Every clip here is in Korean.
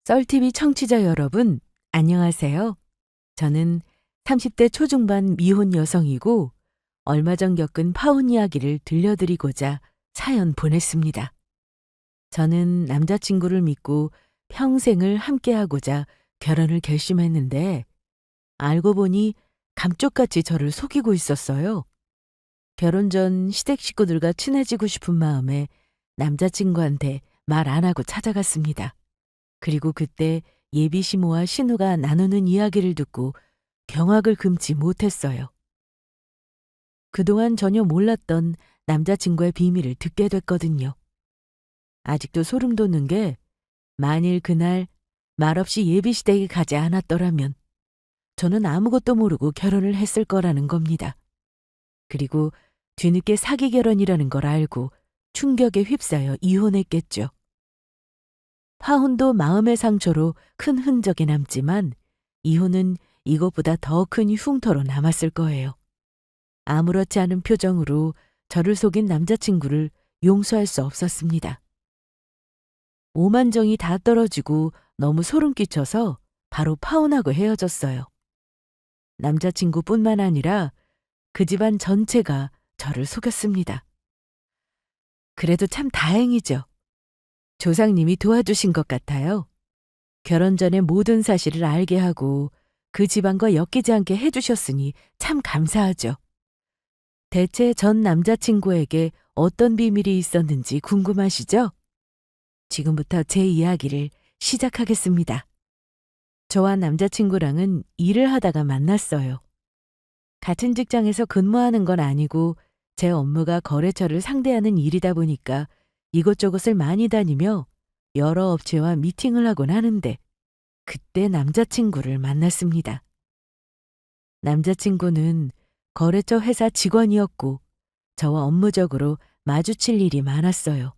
썰TV 청취자 여러분, 안녕하세요. 저는 30대 초중반 미혼 여성이고 얼마 전 겪은 파혼 이야기를 들려드리고자 사연 보냈습니다. 저는 남자친구를 믿고 평생을 함께하고자 결혼을 결심했는데 알고 보니 감쪽같이 저를 속이고 있었어요. 결혼 전 시댁 식구들과 친해지고 싶은 마음에 남자친구한테 말 안 하고 찾아갔습니다. 그리고 그때 예비 시모와 신우가 나누는 이야기를 듣고 경악을 금치 못했어요. 그동안 전혀 몰랐던 남자친구의 비밀을 듣게 됐거든요. 아직도 소름 돋는 게 만일 그날 말없이 예비 시댁에 가지 않았더라면 저는 아무것도 모르고 결혼을 했을 거라는 겁니다. 그리고 뒤늦게 사기 결혼이라는 걸 알고 충격에 휩싸여 이혼했겠죠. 파혼도 마음의 상처로 큰 흔적이 남지만 이혼은 이것보다 더 큰 흉터로 남았을 거예요. 아무렇지 않은 표정으로 저를 속인 남자친구를 용서할 수 없었습니다. 오만정이 다 떨어지고 너무 소름 끼쳐서 바로 파혼하고 헤어졌어요. 남자친구뿐만 아니라 그 집안 전체가 저를 속였습니다. 그래도 참 다행이죠. 조상님이 도와주신 것 같아요. 결혼 전에 모든 사실을 알게 하고 그 집안과 엮이지 않게 해주셨으니 참 감사하죠. 대체 전 남자친구에게 어떤 비밀이 있었는지 궁금하시죠? 지금부터 제 이야기를 시작하겠습니다. 저와 남자친구랑은 일을 하다가 만났어요. 같은 직장에서 근무하는 건 아니고 제 업무가 거래처를 상대하는 일이다 보니까 이곳저곳을 많이 다니며 여러 업체와 미팅을 하곤 하는데 그때 남자친구를 만났습니다. 남자친구는 거래처 회사 직원이었고 저와 업무적으로 마주칠 일이 많았어요.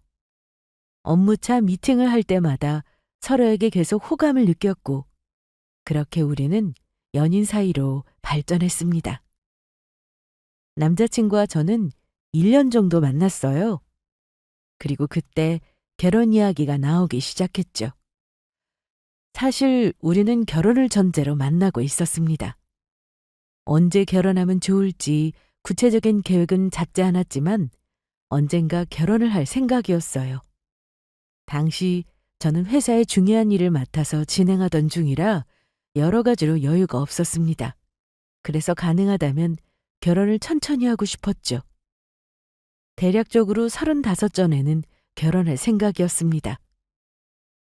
업무차 미팅을 할 때마다 서로에게 계속 호감을 느꼈고 그렇게 우리는 연인 사이로 발전했습니다. 남자친구와 저는 1년 정도 만났어요. 그리고 그때 결혼 이야기가 나오기 시작했죠. 사실 우리는 결혼을 전제로 만나고 있었습니다. 언제 결혼하면 좋을지 구체적인 계획은 잡지 않았지만 언젠가 결혼을 할 생각이었어요. 당시 저는 회사의 중요한 일을 맡아서 진행하던 중이라 여러 가지로 여유가 없었습니다. 그래서 가능하다면 결혼을 천천히 하고 싶었죠. 대략적으로 35전에는 결혼할 생각이었습니다.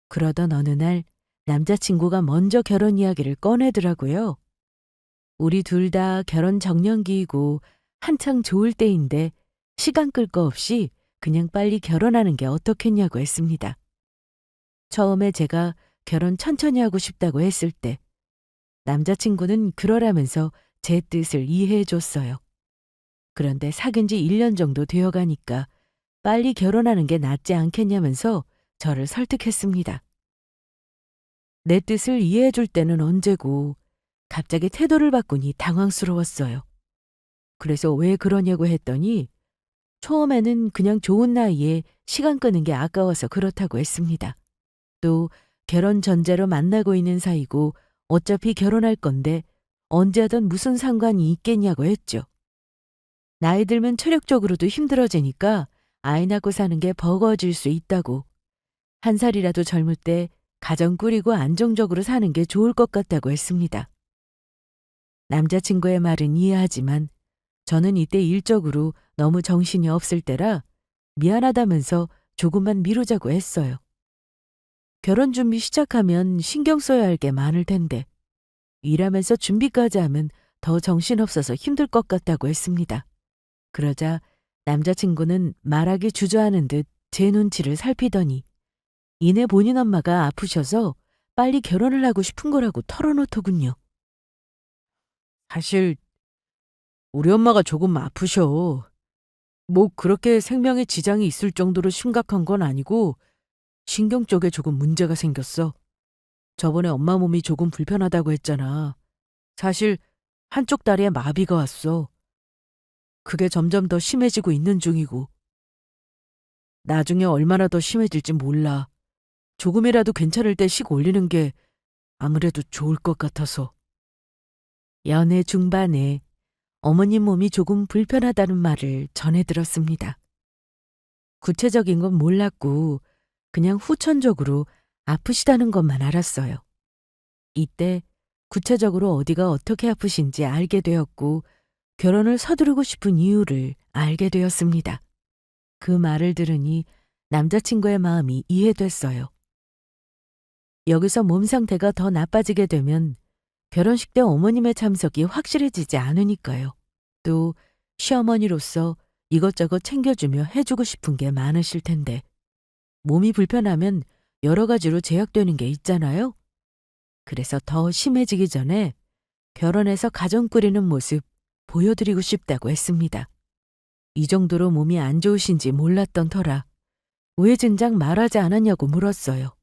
그러던 어느 날 남자친구가 먼저 결혼 이야기를 꺼내더라고요. 우리 둘 다 결혼 정년기이고 한창 좋을 때인데 시간 끌 거 없이 그냥 빨리 결혼하는 게 어떻겠냐고 했습니다. 처음에 제가 결혼 천천히 하고 싶다고 했을 때 남자친구는 그러라면서 제 뜻을 이해해 줬어요. 그런데 사귄 지 1년 정도 되어 가니까 빨리 결혼하는 게 낫지 않겠냐면서 저를 설득했습니다. 내 뜻을 이해해 줄 때는 언제고 갑자기 태도를 바꾸니 당황스러웠어요. 그래서 왜 그러냐고 했더니 처음에는 그냥 좋은 나이에 시간 끄는 게 아까워서 그렇다고 했습니다. 또 결혼 전제로 만나고 있는 사이고 어차피 결혼할 건데 언제 하든 무슨 상관이 있겠냐고 했죠. 나이 들면 체력적으로도 힘들어지니까 아이 낳고 사는 게 버거워질 수 있다고. 한 살이라도 젊을 때 가정 꾸리고 안정적으로 사는 게 좋을 것 같다고 했습니다. 남자친구의 말은 이해하지만 저는 이때 일적으로 너무 정신이 없을 때라 미안하다면서 조금만 미루자고 했어요. 결혼 준비 시작하면 신경 써야 할 게 많을 텐데 일하면서 준비까지 하면 더 정신없어서 힘들 것 같다고 했습니다. 그러자 남자친구는 말하기 주저하는 듯 제 눈치를 살피더니 이내 본인 엄마가 아프셔서 빨리 결혼을 하고 싶은 거라고 털어놓더군요. 사실 우리 엄마가 조금 아프셔. 뭐 그렇게 생명에 지장이 있을 정도로 심각한 건 아니고 신경 쪽에 조금 문제가 생겼어. 저번에 엄마 몸이 조금 불편하다고 했잖아. 사실 한쪽 다리에 마비가 왔어. 그게 점점 더 심해지고 있는 중이고 나중에 얼마나 더 심해질지 몰라. 조금이라도 괜찮을 때 씩 올리는 게 아무래도 좋을 것 같아서. 연애 중반에 어머님 몸이 조금 불편하다는 말을 전해 들었습니다. 구체적인 건 몰랐고 그냥 후천적으로 아프시다는 것만 알았어요. 이때 구체적으로 어디가 어떻게 아프신지 알게 되었고 결혼을 서두르고 싶은 이유를 알게 되었습니다. 그 말을 들으니 남자친구의 마음이 이해됐어요. 여기서 몸 상태가 더 나빠지게 되면 결혼식 때 어머님의 참석이 확실해지지 않으니까요. 또 시어머니로서 이것저것 챙겨주며 해주고 싶은 게 많으실 텐데 몸이 불편하면 여러 가지로 제약되는 게 있잖아요. 그래서 더 심해지기 전에 결혼해서 가정 꾸리는 모습 보여드리고 싶다고 했습니다. 이 정도로 몸이 안 좋으신지 몰랐던 터라 왜 진작 말하지 않았냐고 물었어요.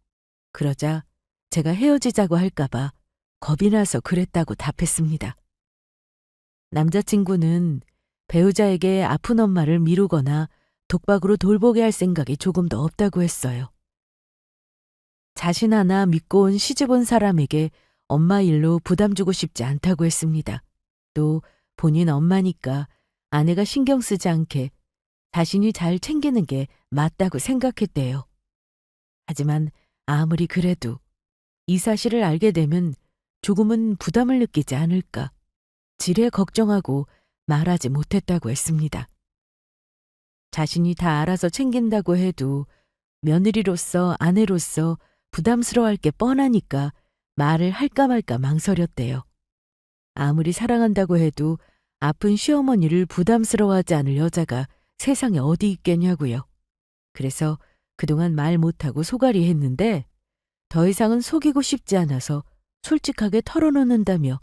그러자 제가 헤어지자고 할까봐 겁이 나서 그랬다고 답했습니다. 남자친구는 배우자에게 아픈 엄마를 미루거나 독박으로 돌보게 할 생각이 조금도 없다고 했어요. 자신 하나 믿고 온 시집 온 사람에게 엄마 일로 부담 주고 싶지 않다고 했습니다. 또 본인 엄마니까 아내가 신경 쓰지 않게 자신이 잘 챙기는 게 맞다고 생각했대요. 하지만 아무리 그래도 이 사실을 알게 되면 조금은 부담을 느끼지 않을까 지레 걱정하고 말하지 못했다고 했습니다. 자신이 다 알아서 챙긴다고 해도 며느리로서 아내로서 부담스러워할 게 뻔하니까 말을 할까 말까 망설였대요. 아무리 사랑한다고 해도 아픈 시어머니를 부담스러워하지 않을 여자가 세상에 어디 있겠냐고요. 그래서 그동안 말 못하고 소갈이 했는데 더 이상은 속이고 싶지 않아서 솔직하게 털어놓는다며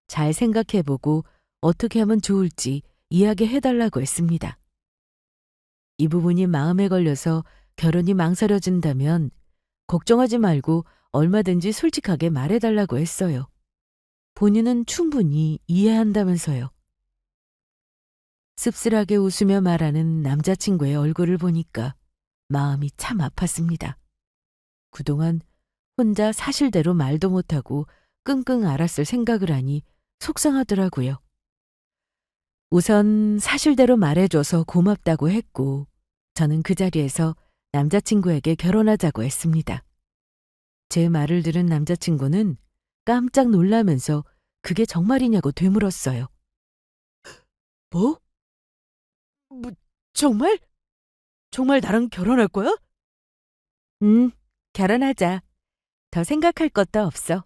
잘 생각해보고 어떻게 하면 좋을지 이야기해달라고 했습니다. 이 부분이 마음에 걸려서 결혼이 망설여진다면 걱정하지 말고 얼마든지 솔직하게 말해달라고 했어요. 본인은 충분히 이해한다면서요. 씁쓸하게 웃으며 말하는 남자친구의 얼굴을 보니까 마음이 참 아팠습니다. 그동안 혼자 사실대로 말도 못하고 끙끙 앓았을 생각을 하니 속상하더라고요. 우선 사실대로 말해줘서 고맙다고 했고 저는 그 자리에서 남자친구에게 결혼하자고 했습니다. 제 말을 들은 남자친구는 깜짝 놀라면서 그게 정말이냐고 되물었어요. 뭐? 뭐, 정말? 정말 나랑 결혼할 거야? 결혼하자. 더 생각할 것도 없어.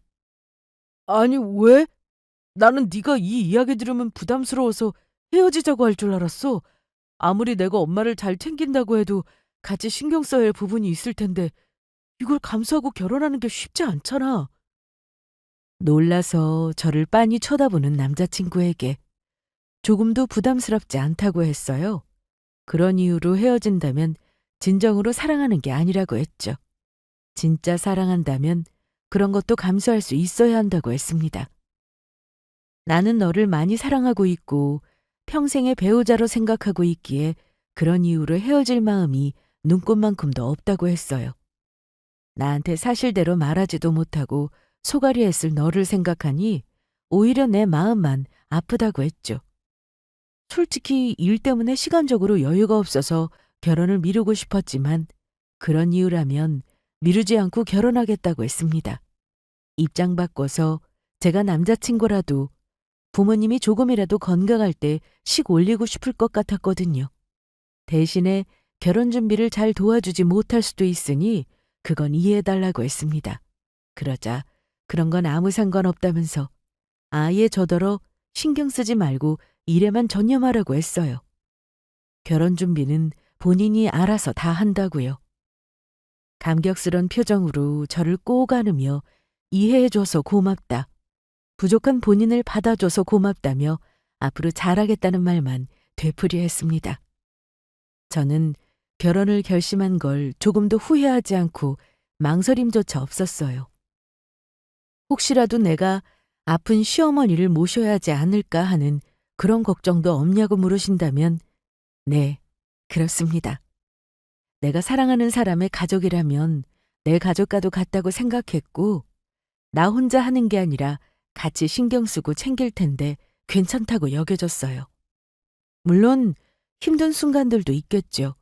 아니, 왜? 나는 네가 이 이야기 들으면 부담스러워서 헤어지자고 할 줄 알았어. 아무리 내가 엄마를 잘 챙긴다고 해도 같이 신경 써야 할 부분이 있을 텐데 이걸 감수하고 결혼하는 게 쉽지 않잖아. 놀라서 저를 빤히 쳐다보는 남자친구에게 조금도 부담스럽지 않다고 했어요. 그런 이유로 헤어진다면 진정으로 사랑하는 게 아니라고 했죠. 진짜 사랑한다면 그런 것도 감수할 수 있어야 한다고 했습니다. 나는 너를 많이 사랑하고 있고 평생의 배우자로 생각하고 있기에 그런 이유로 헤어질 마음이 눈꽃만큼도 없다고 했어요. 나한테 사실대로 말하지도 못하고 소갈이 했을 너를 생각하니 오히려 내 마음만 아프다고 했죠. 솔직히 일 때문에 시간적으로 여유가 없어서 결혼을 미루고 싶었지만 그런 이유라면 미루지 않고 결혼하겠다고 했습니다. 입장 바꿔서 제가 남자친구라도 부모님이 조금이라도 건강할 때 식 올리고 싶을 것 같았거든요. 대신에 결혼 준비를 잘 도와주지 못할 수도 있으니 그건 이해해달라고 했습니다. 그러자 그런 건 아무 상관없다면서 아예 저더러 신경 쓰지 말고 일에만 전념하라고 했어요. 결혼 준비는 본인이 알아서 다 한다고요. 감격스런 표정으로 저를 꼭 안으며 이해해줘서 고맙다. 부족한 본인을 받아줘서 고맙다며 앞으로 잘하겠다는 말만 되풀이했습니다. 저는 결혼을 결심한 걸 조금도 후회하지 않고 망설임조차 없었어요. 혹시라도 내가 아픈 시어머니를 모셔야 하지 않을까 하는 그런 걱정도 없냐고 물으신다면 네, 그렇습니다. 내가 사랑하는 사람의 가족이라면 내 가족과도 같다고 생각했고, 나 혼자 하는 게 아니라 같이 신경 쓰고 챙길 텐데 괜찮다고 여겨졌어요. 물론 힘든 순간들도 있겠죠.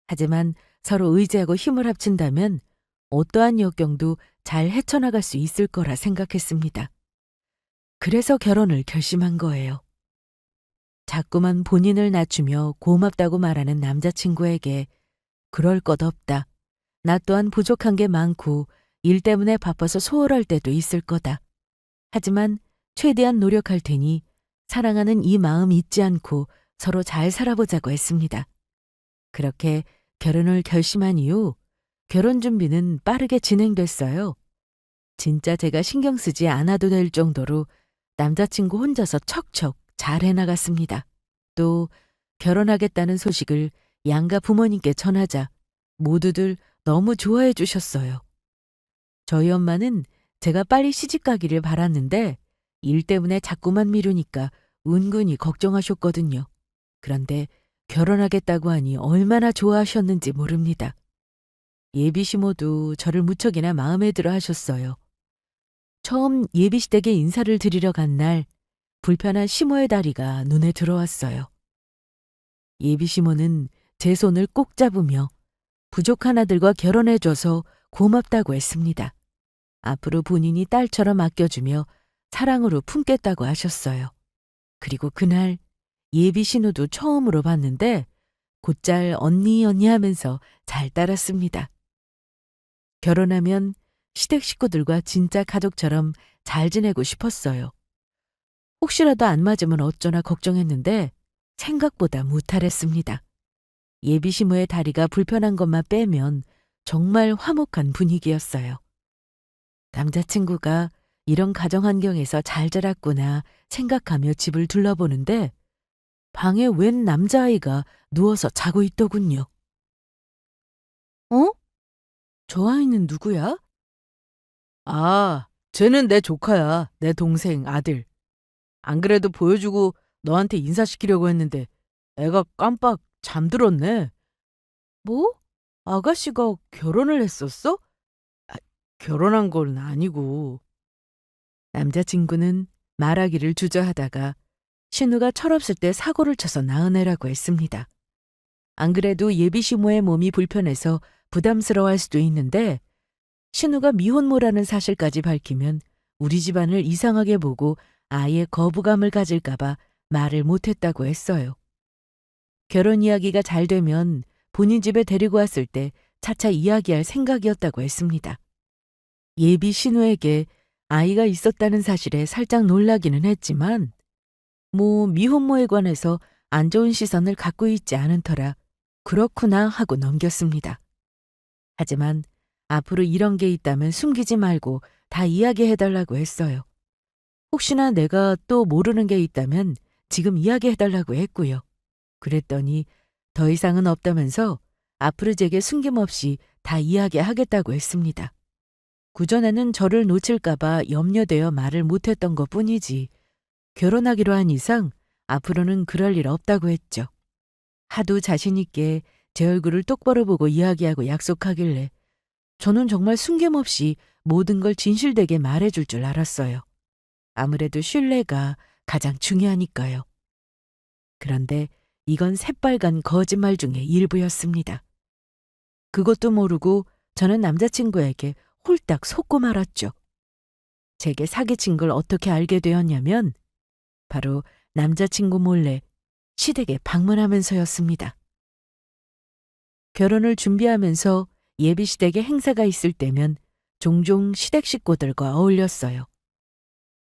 하지만 서로 의지하고 힘을 합친다면 어떠한 역경도 잘 헤쳐나갈 수 있을 거라 생각했습니다. 그래서 결혼을 결심한 거예요. 자꾸만 본인을 낮추며 고맙다고 말하는 남자친구에게 그럴 것 없다. 나 또한 부족한 게 많고 일 때문에 바빠서 소홀할 때도 있을 거다. 하지만 최대한 노력할 테니 사랑하는 이 마음 잊지 않고 서로 잘 살아보자고 했습니다. 그렇게 결혼을 결심한 이후 결혼 준비는 빠르게 진행됐어요. 진짜 제가 신경 쓰지 않아도 될 정도로 남자친구 혼자서 척척 잘 해나갔습니다. 또 결혼하겠다는 소식을 양가 부모님께 전하자 모두들 너무 좋아해 주셨어요. 저희 엄마는 제가 빨리 시집 가기를 바랐는데 일 때문에 자꾸만 미루니까 은근히 걱정하셨거든요. 그런데 결혼하겠다고 하니 얼마나 좋아하셨는지 모릅니다. 예비 시모도 저를 무척이나 마음에 들어 하셨어요. 처음 예비 시댁에 인사를 드리러 간 날 불편한 시모의 다리가 눈에 들어왔어요. 예비 시모는 제 손을 꼭 잡으며 부족한 아들과 결혼해줘서 고맙다고 했습니다. 앞으로 본인이 딸처럼 아껴주며 사랑으로 품겠다고 하셨어요. 그리고 그날 예비 신우도 처음으로 봤는데 곧잘 언니 언니 하면서 잘 따랐습니다. 결혼하면 시댁 식구들과 진짜 가족처럼 잘 지내고 싶었어요. 혹시라도 안 맞으면 어쩌나 걱정했는데 생각보다 무탈했습니다. 예비 시모의 다리가 불편한 것만 빼면 정말 화목한 분위기였어요. 남자친구가 이런 가정 환경에서 잘 자랐구나 생각하며 집을 둘러보는데 방에 웬 남자아이가 누워서 자고 있더군요. 어? 저 아이는 누구야? 아, 쟤는 내 조카야. 내 동생 아들. 안 그래도 보여주고 너한테 인사시키려고 했는데 애가 깜빡 잠들었네. 뭐? 아가씨가 결혼을 했었어? 아, 결혼한 건 아니고. 남자친구는 말하기를 주저하다가 신우가 철없을 때 사고를 쳐서 낳은 애라고 했습니다. 안 그래도 예비 시모의 몸이 불편해서 부담스러워할 수도 있는데 신우가 미혼모라는 사실까지 밝히면 우리 집안을 이상하게 보고 아예 거부감을 가질까봐 말을 못했다고 했어요. 결혼 이야기가 잘 되면 본인 집에 데리고 왔을 때 차차 이야기할 생각이었다고 했습니다. 예비 신우에게 아이가 있었다는 사실에 살짝 놀라기는 했지만 미혼모에 관해서 안 좋은 시선을 갖고 있지 않은 터라 그렇구나 하고 넘겼습니다. 하지만 앞으로 이런 게 있다면 숨기지 말고 다 이야기해달라고 했어요. 혹시나 내가 또 모르는 게 있다면 지금 이야기해달라고 했고요. 그랬더니 더 이상은 없다면서 앞으로 제게 숨김없이 다 이야기하겠다고 했습니다. 그전에는 저를 놓칠까봐 염려되어 말을 못했던 것 뿐이지 결혼하기로 한 이상 앞으로는 그럴 일 없다고 했죠. 하도 자신 있게 제 얼굴을 똑바로 보고 이야기하고 약속하길래 저는 정말 숨김없이 모든 걸 진실되게 말해줄 줄 알았어요. 아무래도 신뢰가 가장 중요하니까요. 그런데 이건 새빨간 거짓말 중의 일부였습니다. 그것도 모르고 저는 남자친구에게 홀딱 속고 말았죠. 제게 사기친 걸 어떻게 알게 되었냐면 바로 남자친구 몰래 시댁에 방문하면서였습니다. 결혼을 준비하면서 예비 시댁에 행사가 있을 때면 종종 시댁 식구들과 어울렸어요.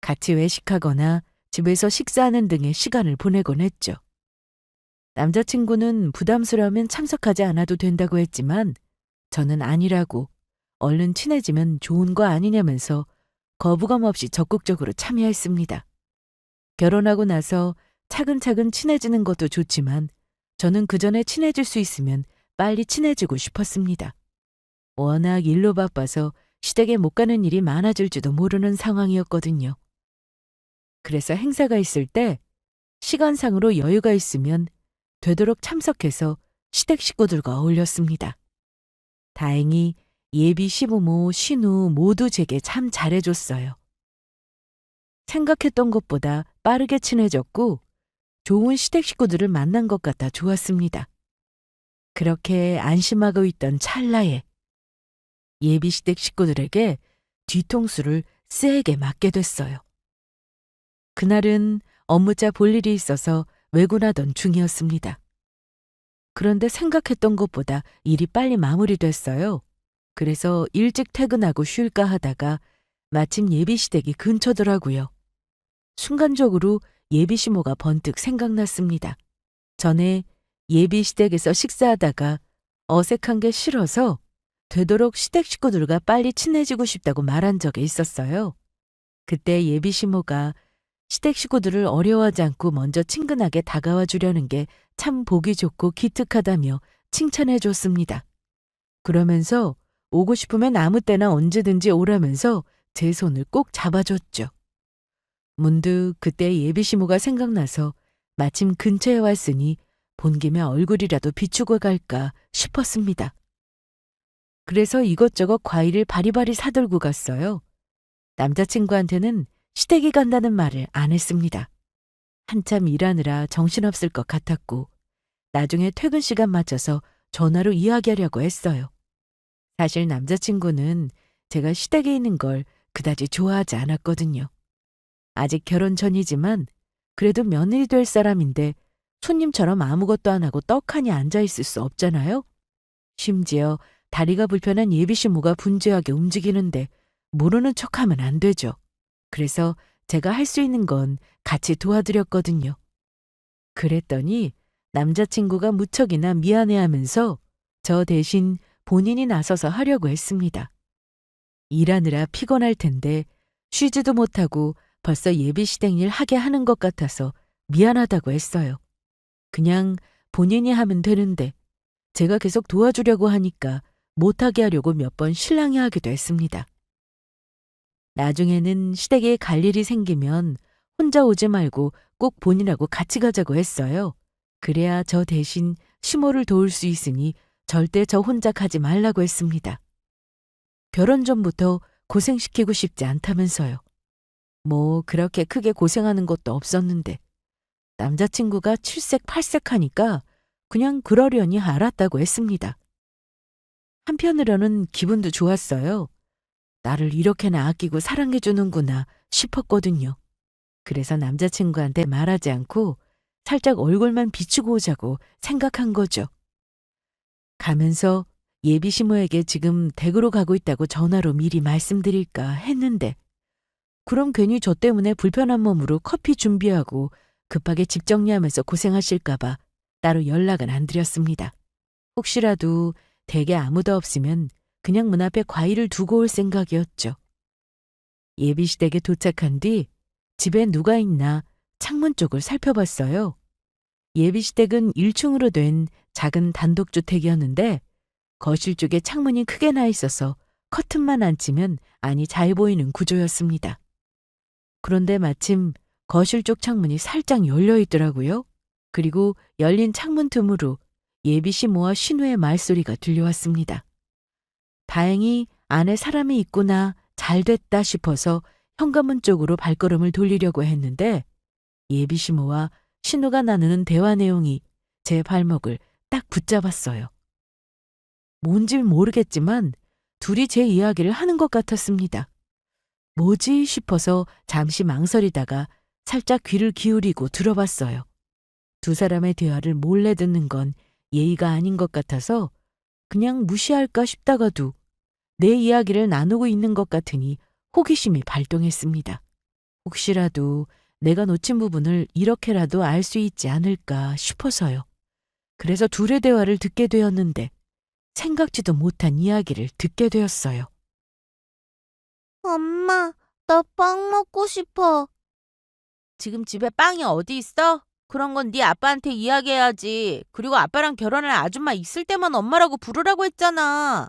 같이 외식하거나 집에서 식사하는 등의 시간을 보내곤 했죠. 남자친구는 부담스러우면 참석하지 않아도 된다고 했지만 저는 아니라고 얼른 친해지면 좋은 거 아니냐면서 거부감 없이 적극적으로 참여했습니다. 결혼하고 나서 차근차근 친해지는 것도 좋지만 저는 그 전에 친해질 수 있으면 빨리 친해지고 싶었습니다. 워낙 일로 바빠서 시댁에 못 가는 일이 많아질지도 모르는 상황이었거든요. 그래서 행사가 있을 때 시간상으로 여유가 있으면 되도록 참석해서 시댁 식구들과 어울렸습니다. 다행히 예비 시부모, 신우 모두 제게 참 잘해줬어요. 생각했던 것보다 빠르게 친해졌고 좋은 시댁 식구들을 만난 것 같아 좋았습니다. 그렇게 안심하고 있던 찰나에 예비 시댁 식구들에게 뒤통수를 세게 맞게 됐어요. 그날은 업무자 볼 일이 있어서 외근하던 중이었습니다. 그런데 생각했던 것보다 일이 빨리 마무리됐어요. 그래서 일찍 퇴근하고 쉴까 하다가 마침 예비 시댁이 근처더라고요. 순간적으로 예비 시모가 번뜩 생각났습니다. 전에 예비 시댁에서 식사하다가 어색한 게 싫어서 되도록 시댁 식구들과 빨리 친해지고 싶다고 말한 적이 있었어요. 그때 예비 시모가 시댁 식구들을 어려워하지 않고 먼저 친근하게 다가와 주려는 게 참 보기 좋고 기특하다며 칭찬해 줬습니다. 그러면서 오고 싶으면 아무 때나 언제든지 오라면서 제 손을 꼭 잡아줬죠. 문득 그때 예비 시모가 생각나서 마침 근처에 왔으니 본 김에 얼굴이라도 비추고 갈까 싶었습니다. 그래서 이것저것 과일을 바리바리 사들고 갔어요. 남자친구한테는 시댁이 간다는 말을 안 했습니다. 한참 일하느라 정신없을 것 같았고 나중에 퇴근 시간 맞춰서 전화로 이야기하려고 했어요. 사실 남자친구는 제가 시댁에 있는 걸 그다지 좋아하지 않았거든요. 아직 결혼 전이지만 그래도 며느리 될 사람인데 손님처럼 아무것도 안 하고 떡하니 앉아있을 수 없잖아요. 심지어 다리가 불편한 예비시모가 분주하게 움직이는데 모르는 척하면 안 되죠. 그래서 제가 할 수 있는 건 같이 도와드렸거든요. 그랬더니 남자친구가 무척이나 미안해하면서 저 대신 본인이 나서서 하려고 했습니다. 일하느라 피곤할 텐데 쉬지도 못하고 벌써 예비 시댁 일 하게 하는 것 같아서 미안하다고 했어요. 그냥 본인이 하면 되는데 제가 계속 도와주려고 하니까 못하게 하려고 몇 번 실랑이하기도 했습니다. 나중에는 시댁에 갈 일이 생기면 혼자 오지 말고 꼭 본인하고 같이 가자고 했어요. 그래야 저 대신 시모를 도울 수 있으니 절대 저 혼자 가지 말라고 했습니다. 결혼 전부터 고생시키고 싶지 않다면서요. 뭐 그렇게 크게 고생하는 것도 없었는데 남자친구가 칠색팔색하니까 그냥 그러려니 알았다고 했습니다. 한편으로는 기분도 좋았어요. 나를 이렇게나 아끼고 사랑해주는구나 싶었거든요. 그래서 남자친구한테 말하지 않고 살짝 얼굴만 비추고 오자고 생각한 거죠. 가면서 예비 시모에게 지금 댁으로 가고 있다고 전화로 미리 말씀드릴까 했는데 그럼 괜히 저 때문에 불편한 몸으로 커피 준비하고 급하게 집 정리하면서 고생하실까 봐 따로 연락은 안 드렸습니다. 혹시라도 댁에 아무도 없으면 그냥 문 앞에 과일을 두고 올 생각이었죠. 예비 시댁에 도착한 뒤 집에 누가 있나 창문 쪽을 살펴봤어요. 예비 시댁은 1층으로 된 작은 단독주택이었는데 거실 쪽에 창문이 크게 나 있어서 커튼만 안 치면 안이 잘 보이는 구조였습니다. 그런데 마침 거실 쪽 창문이 살짝 열려 있더라고요. 그리고 열린 창문 틈으로 예비 시모와 신우의 말소리가 들려왔습니다. 다행히 안에 사람이 있구나, 잘 됐다 싶어서 현관문 쪽으로 발걸음을 돌리려고 했는데 예비 시모와 신우가 나누는 대화 내용이 제 발목을 딱 붙잡았어요. 뭔지 모르겠지만 둘이 제 이야기를 하는 것 같았습니다. 뭐지 싶어서 잠시 망설이다가 살짝 귀를 기울이고 들어봤어요. 두 사람의 대화를 몰래 듣는 건 예의가 아닌 것 같아서 그냥 무시할까 싶다가도 내 이야기를 나누고 있는 것 같으니 호기심이 발동했습니다. 혹시라도 내가 놓친 부분을 이렇게라도 알 수 있지 않을까 싶어서요. 그래서 둘의 대화를 듣게 되었는데 생각지도 못한 이야기를 듣게 되었어요. 엄마, 나 빵 먹고 싶어. 지금 집에 빵이 어디 있어? 그런 건 네 아빠한테 이야기해야지. 그리고 아빠랑 결혼할 아줌마 있을 때만 엄마라고 부르라고 했잖아.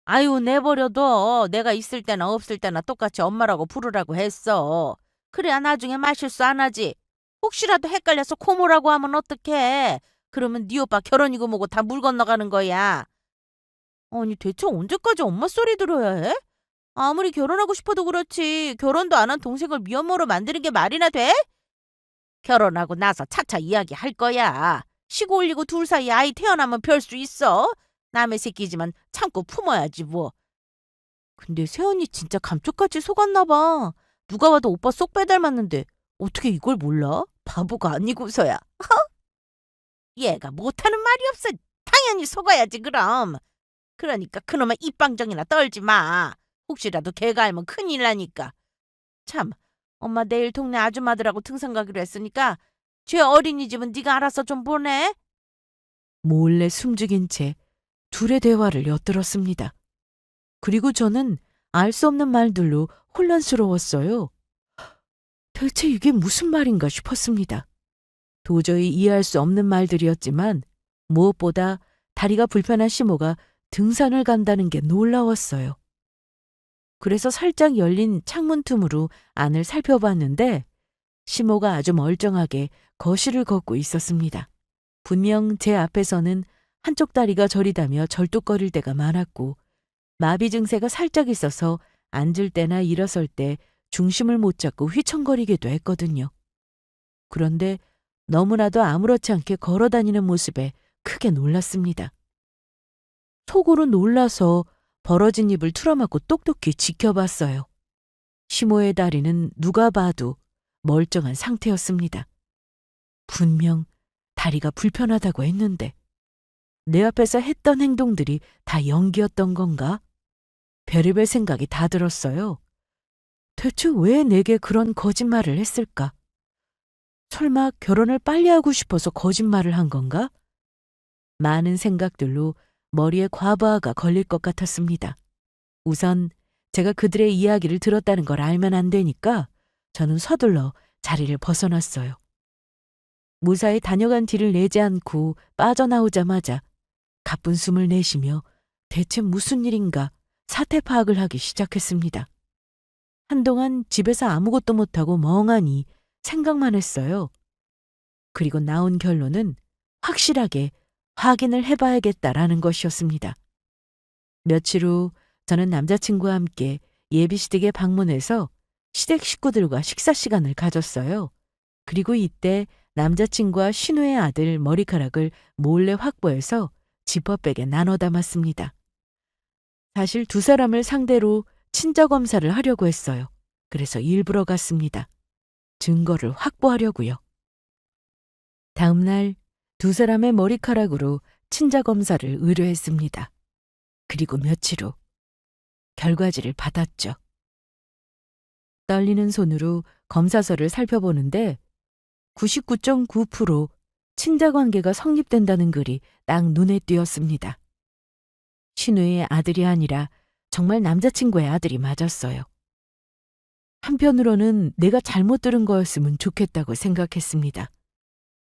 아유, 내버려둬. 내가 있을 때나 없을 때나 똑같이 엄마라고 부르라고 했어. 그래야 나중에 말실수 안 하지. 혹시라도 헷갈려서 코모라고 하면 어떡해. 그러면 네 오빠 결혼이고 뭐고 다 물 건너가는 거야. 아니, 대체 언제까지 엄마 소리 들어야 해? 아무리 결혼하고 싶어도 그렇지. 결혼도 안 한 동생을 미혼모로 만드는 게 말이나 돼? 결혼하고 나서 차차 이야기할 거야. 쉬고 올리고 둘 사이에 아이 태어나면 별 수 있어. 남의 새끼지만 참고 품어야지 뭐. 근데 세연이 진짜 감쪽같이 속았나 봐. 누가 봐도 오빠 쏙 빼닮았는데 어떻게 이걸 몰라? 바보가 아니고서야. 얘가 못하는 말이 없어. 당연히 속아야지 그럼. 그러니까 그놈의 입방정이나 떨지 마. 혹시라도 걔가 알면 큰일 나니까. 참, 엄마 내일 동네 아줌마들하고 등산 가기로 했으니까 쟤 어린이집은 네가 알아서 좀 보내. 몰래 숨죽인 채 둘의 대화를 엿들었습니다. 그리고 저는 알 수 없는 말들로 혼란스러웠어요. 대체 이게 무슨 말인가 싶었습니다. 도저히 이해할 수 없는 말들이었지만 무엇보다 다리가 불편한 시모가 등산을 간다는 게 놀라웠어요. 그래서 살짝 열린 창문 틈으로 안을 살펴봤는데 시모가 아주 멀쩡하게 거실을 걷고 있었습니다. 분명 제 앞에서는 한쪽 다리가 저리다며 절뚝거릴 때가 많았고 마비 증세가 살짝 있어서 앉을 때나 일어설 때 중심을 못 잡고 휘청거리기도 했거든요. 그런데 너무나도 아무렇지 않게 걸어다니는 모습에 크게 놀랐습니다. 속으로 놀라서 벌어진 입을 틀어막고 똑똑히 지켜봤어요. 시모의 다리는 누가 봐도 멀쩡한 상태였습니다. 분명 다리가 불편하다고 했는데 내 앞에서 했던 행동들이 다 연기였던 건가? 별의별 생각이 다 들었어요. 대체 왜 내게 그런 거짓말을 했을까? 설마 결혼을 빨리 하고 싶어서 거짓말을 한 건가? 많은 생각들로 머리에 과부하가 걸릴 것 같았습니다. 우선 제가 그들의 이야기를 들었다는 걸 알면 안 되니까 저는 서둘러 자리를 벗어났어요. 무사히 다녀간 티를 내지 않고 빠져나오자마자 가쁜 숨을 내쉬며 대체 무슨 일인가 사태 파악을 하기 시작했습니다. 한동안 집에서 아무것도 못하고 멍하니 생각만 했어요. 그리고 나온 결론은 확실하게 확인을 해봐야겠다라는 것이었습니다. 며칠 후 저는 남자친구와 함께 예비시댁에 방문해서 시댁 식구들과 식사 시간을 가졌어요. 그리고 이때 남자친구와 신우의 아들 머리카락을 몰래 확보해서 지퍼백에 나눠 담았습니다. 사실 두 사람을 상대로 친자 검사를 하려고 했어요. 그래서 일부러 갔습니다. 증거를 확보하려고요. 다음 날 두 사람의 머리카락으로 친자 검사를 의뢰했습니다. 그리고 며칠 후 결과지를 받았죠. 떨리는 손으로 검사서를 살펴보는데 99.9% 친자 관계가 성립된다는 글이 딱 눈에 띄었습니다. 신우의 아들이 아니라 정말 남자친구의 아들이 맞았어요. 한편으로는 내가 잘못 들은 거였으면 좋겠다고 생각했습니다.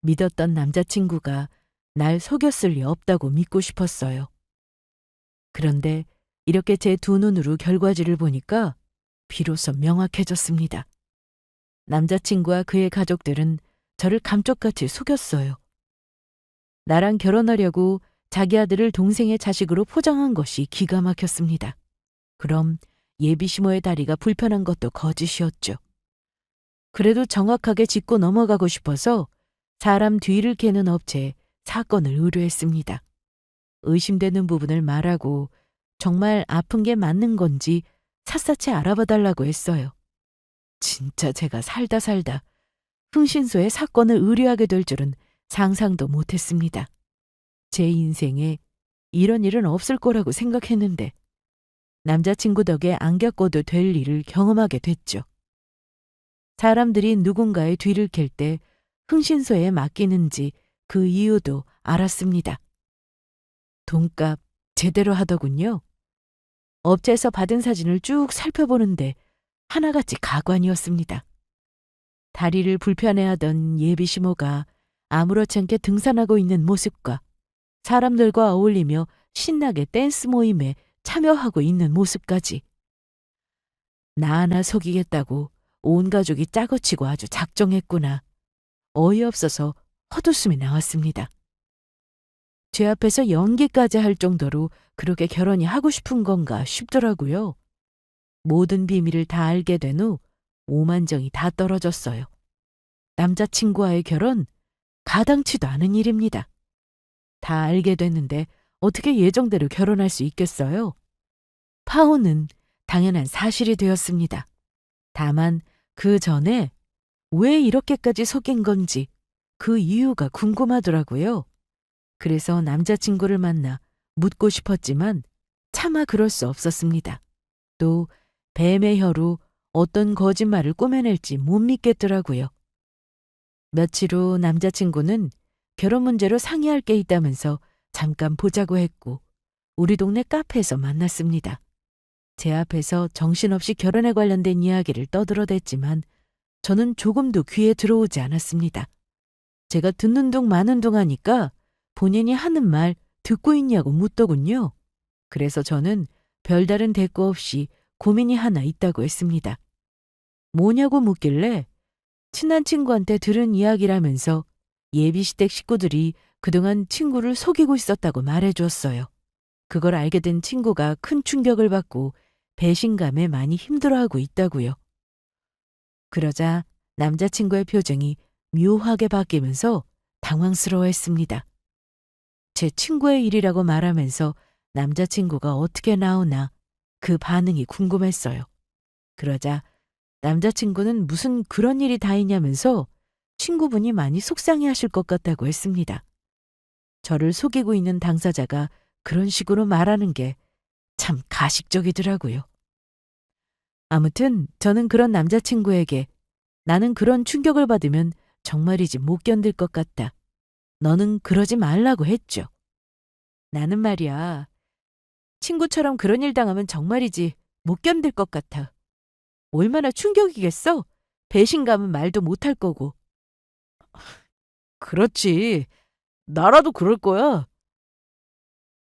믿었던 남자친구가 날 속였을 리 없다고 믿고 싶었어요. 그런데 이렇게 제 두 눈으로 결과지를 보니까 비로소 명확해졌습니다. 남자친구와 그의 가족들은 저를 감쪽같이 속였어요. 나랑 결혼하려고 자기 아들을 동생의 자식으로 포장한 것이 기가 막혔습니다. 그럼 예비시모의 다리가 불편한 것도 거짓이었죠. 그래도 정확하게 짚고 넘어가고 싶어서 사람 뒤를 캐는 업체에 사건을 의뢰했습니다. 의심되는 부분을 말하고 정말 아픈 게 맞는 건지 샅샅이 알아봐달라고 했어요. 진짜 제가 살다 흥신소에 사건을 의뢰하게 될 줄은 상상도 못했습니다. 제 인생에 이런 일은 없을 거라고 생각했는데 남자친구 덕에 안 겪어도 될 일을 경험하게 됐죠. 사람들이 누군가의 뒤를 캘 때 흥신소에 맡기는지 그 이유도 알았습니다. 돈값 제대로 하더군요. 업체에서 받은 사진을 쭉 살펴보는데 하나같이 가관이었습니다. 다리를 불편해하던 예비시모가 아무렇지 않게 등산하고 있는 모습과 사람들과 어울리며 신나게 댄스 모임에 참여하고 있는 모습까지. 나 하나 속이겠다고 온 가족이 짜고치고 아주 작정했구나. 어이없어서 헛웃음이 나왔습니다. 제 앞에서 연기까지 할 정도로 그렇게 결혼이 하고 싶은 건가 싶더라고요. 모든 비밀을 다 알게 된 후 오만정이 다 떨어졌어요. 남자친구와의 결혼 가당치도 않은 일입니다. 다 알게 됐는데 어떻게 예정대로 결혼할 수 있겠어요? 파혼은 당연한 사실이 되었습니다. 다만 그 전에 왜 이렇게까지 속인 건지 그 이유가 궁금하더라고요. 그래서 남자친구를 만나 묻고 싶었지만 차마 그럴 수 없었습니다. 또 뱀의 혀로 어떤 거짓말을 꾸며낼지 못 믿겠더라고요. 며칠 후 남자친구는 결혼 문제로 상의할 게 있다면서 잠깐 보자고 했고 우리 동네 카페에서 만났습니다. 제 앞에서 정신없이 결혼에 관련된 이야기를 떠들어댔지만 저는 조금도 귀에 들어오지 않았습니다. 제가 듣는 둥 마는 둥 하니까 본인이 하는 말 듣고 있냐고 묻더군요. 그래서 저는 별다른 대꾸 없이 고민이 하나 있다고 했습니다. 뭐냐고 묻길래 친한 친구한테 들은 이야기라면서 예비시댁 식구들이 그동안 친구를 속이고 있었다고 말해주었어요. 그걸 알게 된 친구가 큰 충격을 받고 배신감에 많이 힘들어하고 있다고요. 그러자 남자친구의 표정이 묘하게 바뀌면서 당황스러워했습니다. 제 친구의 일이라고 말하면서 남자친구가 어떻게 나오나 그 반응이 궁금했어요. 그러자 남자친구는 무슨 그런 일이 다 있냐면서 친구분이 많이 속상해하실 것 같다고 했습니다. 저를 속이고 있는 당사자가 그런 식으로 말하는 게 참 가식적이더라고요. 아무튼 저는 그런 남자친구에게 나는 그런 충격을 받으면 정말이지 못 견딜 것 같다. 너는 그러지 말라고 했죠. 나는 말이야. 친구처럼 그런 일 당하면 정말이지 못 견딜 것 같아. 얼마나 충격이겠어? 배신감은 말도 못할 거고. 그렇지. 나라도 그럴 거야.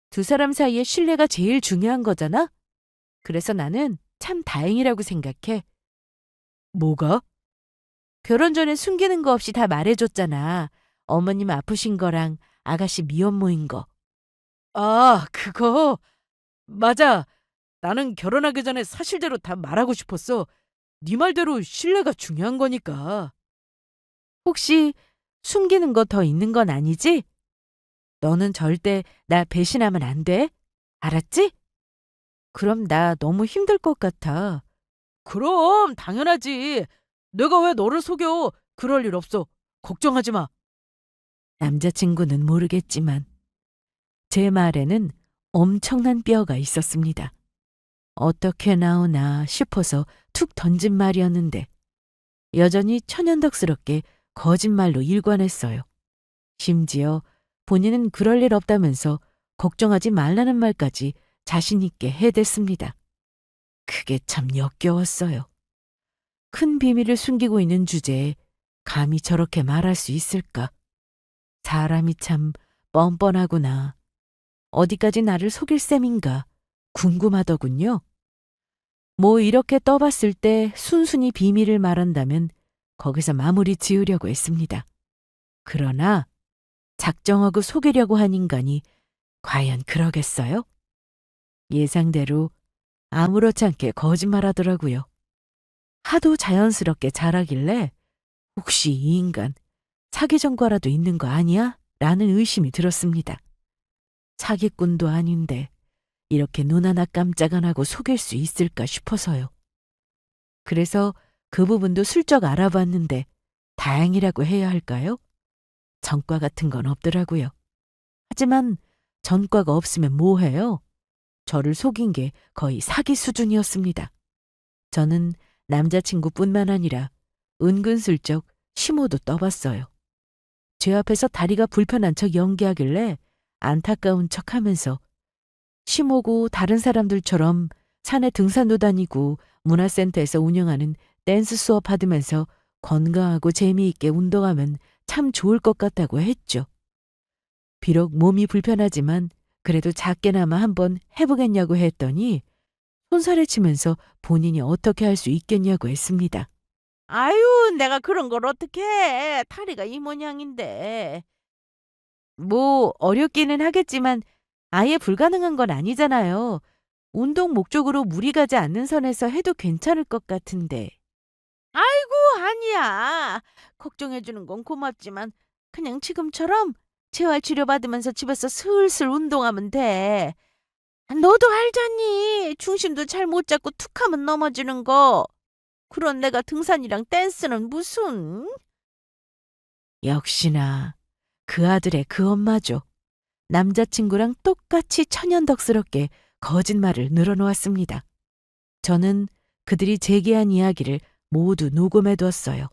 두 사람 사이의 신뢰가 제일 중요한 거잖아? 그래서 나는 참 다행이라고 생각해. 뭐가? 결혼 전에 숨기는 거 없이 다 말해줬잖아. 어머님 아프신 거랑 아가씨 미혼모인 거. 아, 그거. 맞아. 나는 결혼하기 전에 사실대로 다 말하고 싶었어. 네 말대로 신뢰가 중요한 거니까. 혹시 숨기는 거 더 있는 건 아니지? 너는 절대 나 배신하면 안 돼. 알았지? 그럼 나 너무 힘들 것 같아. 그럼 당연하지. 내가 왜 너를 속여? 그럴 일 없어. 걱정하지 마. 남자친구는 모르겠지만 제 말에는 엄청난 뼈가 있었습니다. 어떻게 나오나 싶어서 툭 던진 말이었는데 여전히 천연덕스럽게 거짓말로 일관했어요. 심지어 본인은 그럴 일 없다면서 걱정하지 말라는 말까지 자신 있게 해댔습니다. 그게 참 역겨웠어요. 큰 비밀을 숨기고 있는 주제에 감히 저렇게 말할 수 있을까? 사람이 참 뻔뻔하구나. 어디까지 나를 속일 셈인가 궁금하더군요. 뭐 이렇게 떠봤을 때 순순히 비밀을 말한다면 거기서 마무리 지으려고 했습니다. 그러나 작정하고 속이려고 한 인간이 과연 그러겠어요? 예상대로 아무렇지 않게 거짓말하더라고요. 하도 자연스럽게 잘하길래 혹시 이 인간 사기 전과라도 있는 거 아니야? 라는 의심이 들었습니다. 사기꾼도 아닌데 이렇게 눈 하나 깜짝 안 하고 속일 수 있을까 싶어서요. 그래서 그 부분도 슬쩍 알아봤는데 다행이라고 해야 할까요? 전과 같은 건 없더라고요. 하지만 전과가 없으면 뭐해요? 저를 속인 게 거의 사기 수준이었습니다. 저는 남자친구뿐만 아니라 은근슬쩍 시모도 떠봤어요. 제 앞에서 다리가 불편한 척 연기하길래 안타까운 척하면서 시모고 다른 사람들처럼 산에 등산도 다니고 문화센터에서 운영하는 댄스 수업 받으면서 건강하고 재미있게 운동하면 참 좋을 것 같다고 했죠. 비록 몸이 불편하지만 그래도 작게나마 한번 해보겠냐고 했더니 손살에 치면서 본인이 어떻게 할 수 있겠냐고 했습니다. 아유, 내가 그런 걸 어떻게 해. 다리가 이 모양인데. 뭐 어렵기는 하겠지만 아예 불가능한 건 아니잖아요. 운동 목적으로 무리 가지 않는 선에서 해도 괜찮을 것 같은데. 아이고, 아니야. 걱정해주는 건 고맙지만 그냥 지금처럼 재활 치료받으면서 집에서 슬슬 운동하면 돼. 너도 알잖니. 중심도 잘 못 잡고 툭하면 넘어지는 거. 그런 내가 등산이랑 댄스는 무슨? 역시나 그 아들의 그 엄마죠. 남자친구랑 똑같이 천연덕스럽게 거짓말을 늘어놓았습니다. 저는 그들이 제기한 이야기를 모두 녹음해두었어요.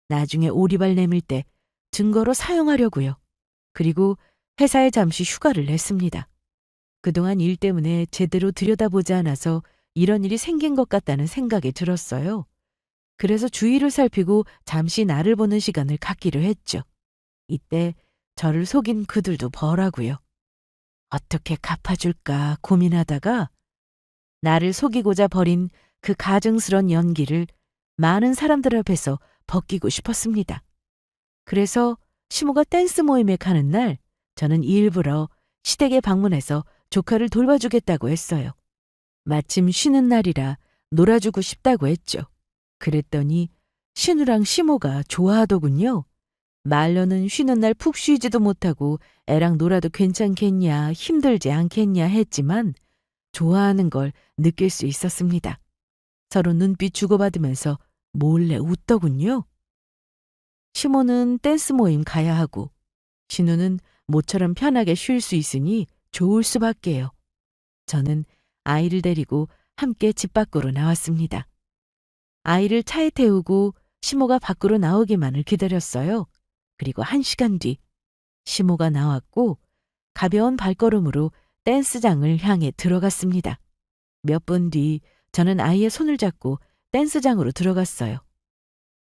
나중에 오리발 내밀 때 증거로 사용하려고요. 그리고 회사에 잠시 휴가를 냈습니다. 그동안 일 때문에 제대로 들여다보지 않아서 이런 일이 생긴 것 같다는 생각이 들었어요. 그래서 주위를 살피고 잠시 나를 보는 시간을 갖기로 했죠. 이때 저를 속인 그들도 벌하고요. 어떻게 갚아줄까 고민하다가 나를 속이고자 벌인 그 가증스런 연기를 많은 사람들 앞에서 벗기고 싶었습니다. 그래서 시모가 댄스 모임에 가는 날 저는 일부러 시댁에 방문해서 조카를 돌봐주겠다고 했어요. 마침 쉬는 날이라 놀아주고 싶다고 했죠. 그랬더니 신우랑 시모가 좋아하더군요. 말로는 쉬는 날 푹 쉬지도 못하고 애랑 놀아도 괜찮겠냐, 힘들지 않겠냐 했지만 좋아하는 걸 느낄 수 있었습니다. 서로 눈빛 주고받으면서 몰래 웃더군요. 시모는 댄스 모임 가야 하고 신우는 모처럼 편하게 쉴 수 있으니 좋을 수밖에요. 저는 아이를 데리고 함께 집 밖으로 나왔습니다. 아이를 차에 태우고 시모가 밖으로 나오기만을 기다렸어요. 그리고 1시간 뒤 시모가 나왔고 가벼운 발걸음으로 댄스장을 향해 들어갔습니다. 몇 분 뒤 저는 아이의 손을 잡고 댄스장으로 들어갔어요.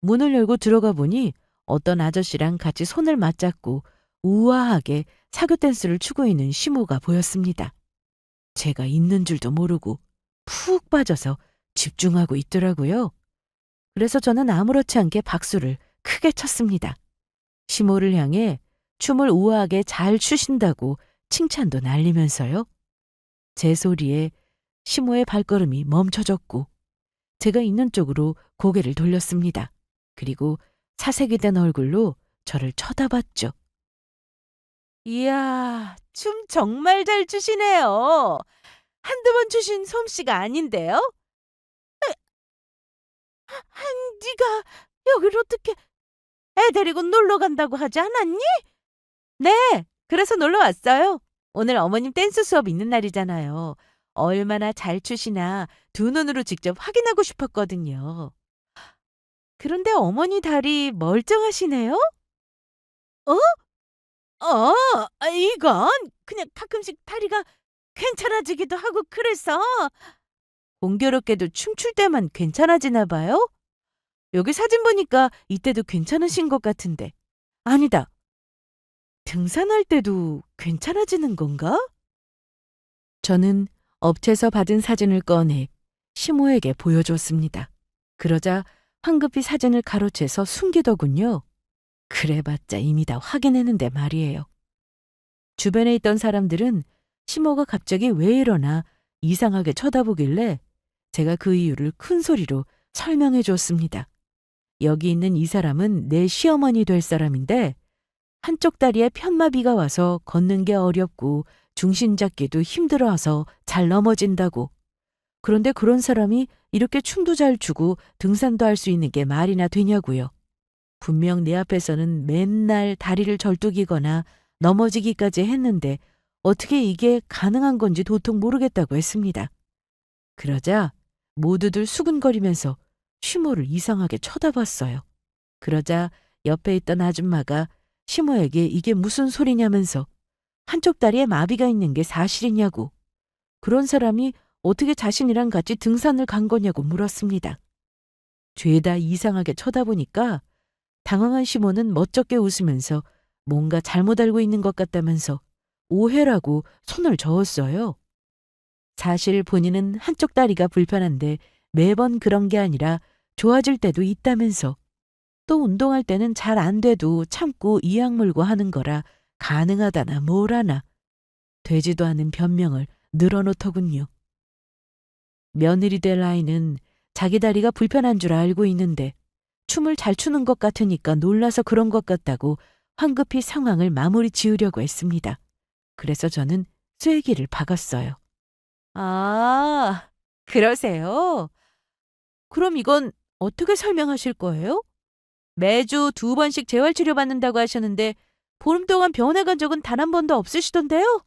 문을 열고 들어가 보니 어떤 아저씨랑 같이 손을 맞잡고 우아하게 사교 댄스를 추고 있는 시모가 보였습니다. 제가 있는 줄도 모르고 푹 빠져서 집중하고 있더라고요. 그래서 저는 아무렇지 않게 박수를 크게 쳤습니다. 시모를 향해 춤을 우아하게 잘 추신다고 칭찬도 날리면서요. 제 소리에 시모의 발걸음이 멈춰졌고 제가 있는 쪽으로 고개를 돌렸습니다. 그리고 사색이 된 얼굴로 저를 쳐다봤죠. 이야, 춤 정말 잘 추시네요. 한두 번 추신 솜씨가 아닌데요? 네가 여길 어떻게 애 데리고 놀러 간다고 하지 않았니? 네, 그래서 놀러 왔어요. 오늘 어머님 댄스 수업 있는 날이잖아요. 얼마나 잘 추시나 두 눈으로 직접 확인하고 싶었거든요. 그런데 어머니 다리 멀쩡하시네요? 어? 이건 그냥 가끔씩 다리가 괜찮아지기도 하고 그래서 공교롭게도 춤출 때만 괜찮아지나 봐요? 여기 사진 보니까 이때도 괜찮으신 것 같은데. 아니다. 등산할 때도 괜찮아지는 건가? 저는 업체에서 받은 사진을 꺼내 시모에게 보여줬습니다. 그러자 황급히 사진을 가로채서 숨기더군요. 그래봤자 이미 다 확인했는데 말이에요. 주변에 있던 사람들은 시모가 갑자기 왜 이러나 이상하게 쳐다보길래 제가 그 이유를 큰 소리로 설명해 줬습니다. 여기 있는 이 사람은 내 시어머니 될 사람인데 한쪽 다리에 편마비가 와서 걷는 게 어렵고 중심 잡기도 힘들어서 잘 넘어진다고. 그런데 그런 사람이 이렇게 춤도 잘 추고 등산도 할 수 있는 게 말이나 되냐고요. 분명 내 앞에서는 맨날 다리를 절뚝이거나 넘어지기까지 했는데 어떻게 이게 가능한 건지 도통 모르겠다고 했습니다. 그러자 모두들 수근거리면서 시모를 이상하게 쳐다봤어요. 그러자 옆에 있던 아줌마가 시모에게 이게 무슨 소리냐면서 한쪽 다리에 마비가 있는 게 사실이냐고, 그런 사람이 어떻게 자신이랑 같이 등산을 간 거냐고 물었습니다. 죄다 이상하게 쳐다보니까 당황한 시모는 멋쩍게 웃으면서 뭔가 잘못 알고 있는 것 같다면서 오해라고 손을 저었어요. 사실 본인은 한쪽 다리가 불편한데 매번 그런 게 아니라 좋아질 때도 있다면서, 또 운동할 때는 잘 안 돼도 참고 이악 물고 하는 거라 가능하다나 뭐라나 되지도 않은 변명을 늘어놓더군요. 며느리 될 아이는 자기 다리가 불편한 줄 알고 있는데 춤을 잘 추는 것 같으니까 놀라서 그런 것 같다고 황급히 상황을 마무리 지으려고 했습니다. 그래서 저는 쐐기를 박았어요. 아, 그러세요? 그럼 이건 어떻게 설명하실 거예요? 매주 2번씩 재활치료 받는다고 하셨는데 보름 동안 병원에 간 적은 단 한 번도 없으시던데요?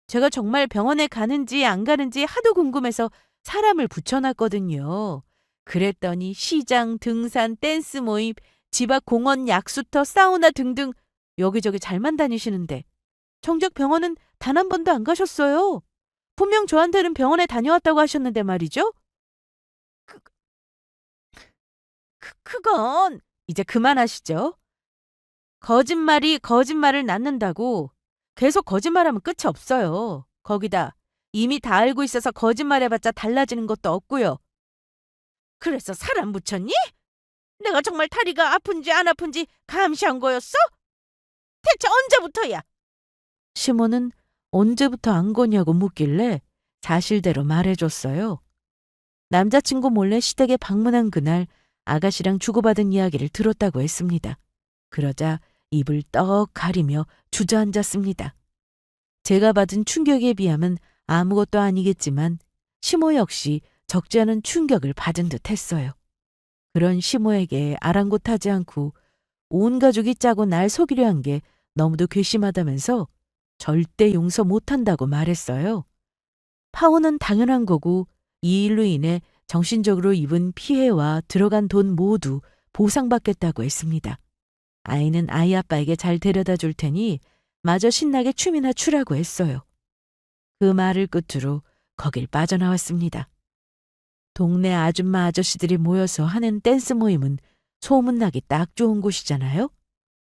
제가 정말 병원에 가는지 안 가는지 하도 궁금해서 사람을 붙여놨거든요. 그랬더니 시장, 등산, 댄스 모임, 집 앞 공원, 약수터, 사우나 등등 여기저기 잘만 다니시는데 정작 병원은 단 한 번도 안 가셨어요. 분명 저한테는 병원에 다녀왔다고 하셨는데 말이죠. 그건 이제 그만하시죠. 거짓말이 거짓말을 낳는다고 계속 거짓말하면 끝이 없어요. 거기다 이미 다 알고 있어서 거짓말해봤자 달라지는 것도 없고요. 그래서 사람 붙였니? 내가 정말 다리가 아픈지 안 아픈지 감시한 거였어? 대체 언제부터야? 시모는 언제부터 안 거냐고 묻길래 사실대로 말해줬어요. 남자친구 몰래 시댁에 방문한 그날 아가씨랑 주고받은 이야기를 들었다고 했습니다. 그러자 입을 떡 가리며 주저앉았습니다. 제가 받은 충격에 비하면 아무것도 아니겠지만 시모 역시 적지 않은 충격을 받은 듯 했어요. 그런 시모에게 아랑곳하지 않고 온 가족이 짜고 날 속이려 한 게 너무도 괘씸하다면서 절대 용서 못한다고 말했어요. 파혼은 당연한 거고 이 일로 인해 정신적으로 입은 피해와 들어간 돈 모두 보상받겠다고 했습니다. 아이는 아이 아빠에게 잘 데려다 줄 테니 마저 신나게 춤이나 추라고 했어요. 그 말을 끝으로 거길 빠져나왔습니다. 동네 아줌마 아저씨들이 모여서 하는 댄스 모임은 소문나기 딱 좋은 곳이잖아요.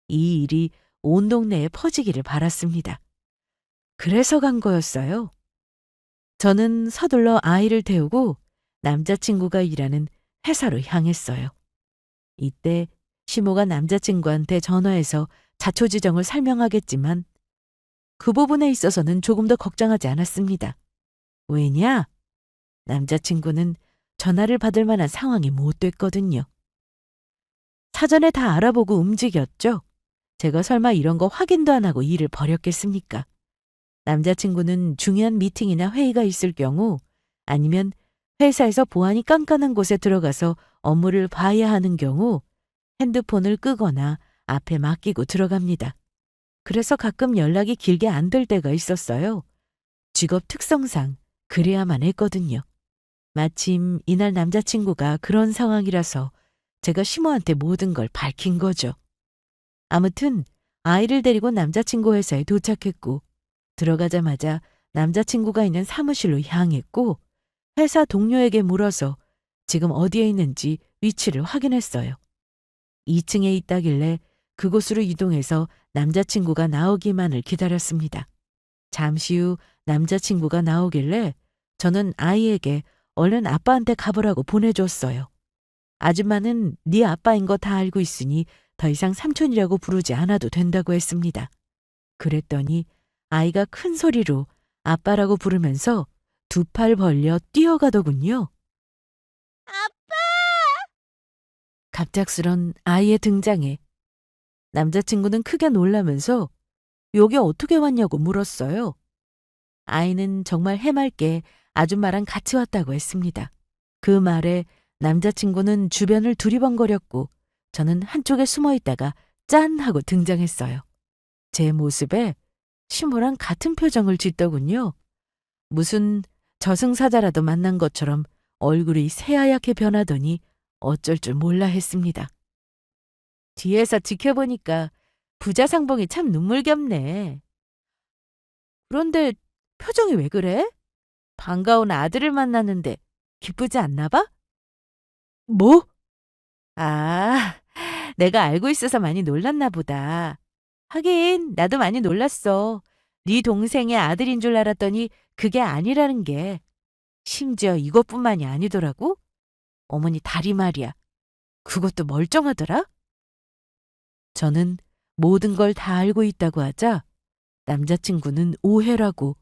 이 일이 온 동네에 퍼지기를 바랐습니다. 그래서 간 거였어요. 저는 서둘러 아이를 태우고 남자친구가 일하는 회사로 향했어요. 이때 시모가 남자친구한테 전화해서 자초지정을 설명하겠지만 그 부분에 있어서는 조금 더 걱정하지 않았습니다. 왜냐? 남자친구는 전화를 받을 만한 상황이 못 됐거든요. 사전에 다 알아보고 움직였죠. 제가 설마 이런 거 확인도 안 하고 일을 벌였겠습니까? 남자친구는 중요한 미팅이나 회의가 있을 경우 아니면 회사에서 보안이 깐깐한 곳에 들어가서 업무를 봐야 하는 경우 핸드폰을 끄거나 앞에 맡기고 들어갑니다. 그래서 가끔 연락이 길게 안 될 때가 있었어요. 직업 특성상 그래야만 했거든요. 마침 이날 남자친구가 그런 상황이라서 제가 시모한테 모든 걸 밝힌 거죠. 아무튼 아이를 데리고 남자친구 회사에 도착했고 들어가자마자 남자친구가 있는 사무실로 향했고 회사 동료에게 물어서 지금 어디에 있는지 위치를 확인했어요. 2층에 있다길래 그곳으로 이동해서 남자친구가 나오기만을 기다렸습니다. 잠시 후 남자친구가 나오길래 저는 아이에게 얼른 아빠한테 가보라고 보내줬어요. 아줌마는 네 아빠인 거 다 알고 있으니 더 이상 삼촌이라고 부르지 않아도 된다고 했습니다. 그랬더니 아이가 큰 소리로 아빠라고 부르면서 두 팔 벌려 뛰어가더군요. 아빠! 갑작스런 아이의 등장에 남자친구는 크게 놀라면서 여기 어떻게 왔냐고 물었어요. 아이는 정말 해맑게 아줌마랑 같이 왔다고 했습니다. 그 말에 남자친구는 주변을 두리번거렸고 저는 한쪽에 숨어 있다가 짠 하고 등장했어요. 제 모습에 시모랑 같은 표정을 짓더군요. 무슨 저승사자라도 만난 것처럼 얼굴이 새하얗게 변하더니 어쩔 줄 몰라 했습니다. 뒤에서 지켜보니까 부자상봉이 참 눈물겹네. 그런데 표정이 왜 그래? 반가운 아들을 만났는데 기쁘지 않나 봐? 뭐? 아, 내가 알고 있어서 많이 놀랐나 보다. 하긴 나도 많이 놀랐어. 네 동생의 아들인 줄 알았더니 그게 아니라는 게. 심지어 이것뿐만이 아니더라고. 어머니 다리 말이야. 그것도 멀쩡하더라. 저는 모든 걸 다 알고 있다고 하자 남자친구는 오해라고